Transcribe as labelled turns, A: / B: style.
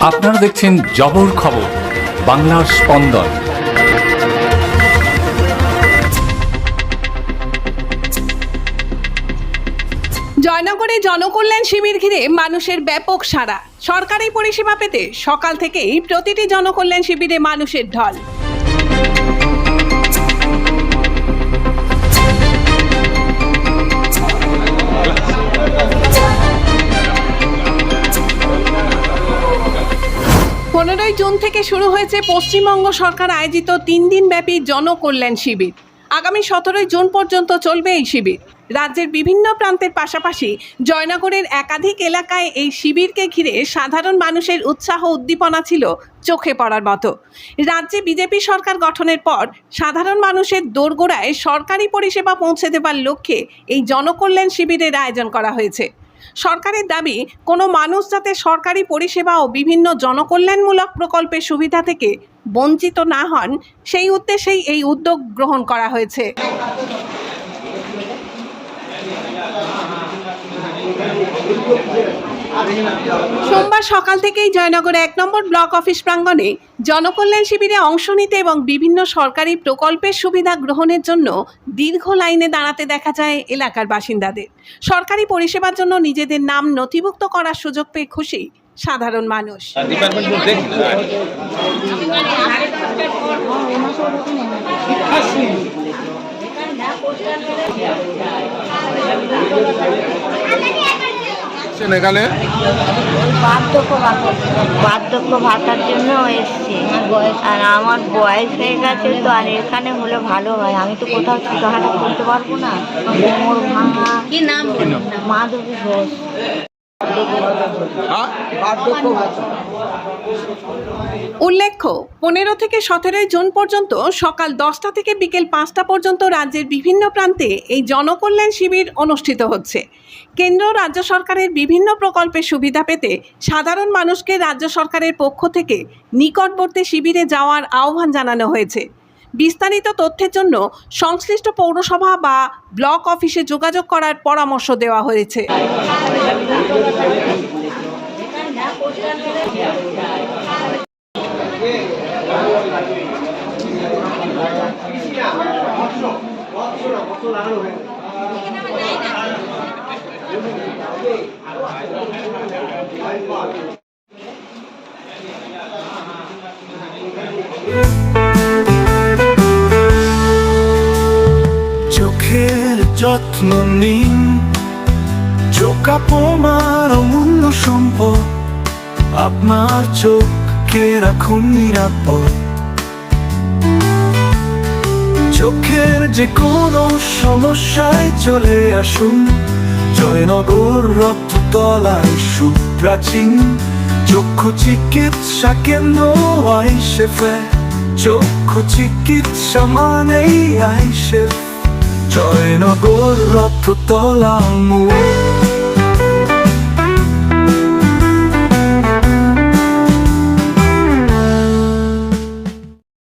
A: আপনারা দেখছেন জবর খবর, বাংলার স্পন্দন।
B: জয়নগরে জনকল্যাণ শিবির ঘিরে মানুষের ব্যাপক সাড়া। সরকারি পরিষেবা পেতে সকাল থেকেই প্রতিটি জনকল্যাণ শিবিরে মানুষের ঢল। জুন থেকে শুরু হয়েছে পশ্চিমবঙ্গ সরকার আয়োজিত 3 দিনব্যাপী জনকল্যাণ শিবির। আগামী 17 জুন পর্যন্ত চলবে এই শিবির। রাজ্যের বিভিন্ন প্রান্তের পাশাপাশি জয়নগরের একাধিক এলাকায় এই শিবিরকে ঘিরে সাধারণ মানুষের উৎসাহ উদ্দীপনা ছিল চোখে পড়ার মতো। রাজ্যে বিজেপি সরকার গঠনের পর সাধারণ মানুষের দোরগোড়ায় সরকারি পরিষেবা পৌঁছে দেবার লক্ষ্যে এই জনকল্যাণ শিবিরের আয়োজন করা হয়েছে। সরকারের দাবি, কোনো মানুষ যাতে সরকারি পরিষেবা ও বিভিন্ন জনকল্যাণমূলক প্রকল্পের সুবিধা থেকে বঞ্চিত না হন, সেই উদ্দেশ্যেই এই উদ্যোগ গ্রহণ করা হয়েছে। সোমবার সকাল থেকেই জয়নগর 1 নম্বর ব্লক অফিস প্রাঙ্গণে জনকল্যাণ শিবিরে অংশ নিতে এবং বিভিন্ন সরকারি প্রকল্পের সুবিধা গ্রহণের জন্য দীর্ঘ লাইনে দাঁড়াতে দেখা যায় এলাকার বাসিন্দাদের। সরকারি পরিষেবার জন্য নিজেদের নাম নথিভুক্ত করার সুযোগ পেয়ে খুশি সাধারণ মানুষ।
C: এখানে
D: বার্ধক্য ভাতার জন্য এসছি, আর আমার বয়স হয়ে গেছে তো, আর এখানে হলে ভালো হয়। আমি তো কোথাও ছোটখাটো করতে পারবো না। কোমর ভাঙা। কি নাম? মাধবী ঘোষ।
B: উল্লেখ্য, 15 থেকে 17 জুন পর্যন্ত সকাল 10টা থেকে বিকেল 5টা পর্যন্ত রাজ্যের বিভিন্ন প্রান্তে এই জনকল্যাণ শিবির অনুষ্ঠিত হচ্ছে। কেন্দ্র রাজ্য সরকারের বিভিন্ন প্রকল্পের সুবিধা পেতে সাধারণ মানুষকে রাজ্য সরকারের পক্ষ থেকে নিকটবর্তী শিবিরে যাওয়ার আহ্বান জানানো হয়েছে। বিস্তারিত তথ্যের জন্য সংশ্লিষ্ট পৌরসভা বা ব্লক অফিসে যোগাযোগ করার পরামর্শ দেওয়া হয়েছে।
E: চোখের যত্ন নিন, চোখ আপনার অমূল্য সম্পদ, আপনার চোখকে রাখুন নিরাপদ। চোখের যে কোনো সমস্যায় চলে আসুন জয়নগর রক্ততলায় সুপ্রাচীন চক্ষু চিকিৎসা কেন্দ্র আইসেফে। চক্ষু চিকিৎসা মানেই আইসেফ, জয়নগর রক্ততলা মোড়।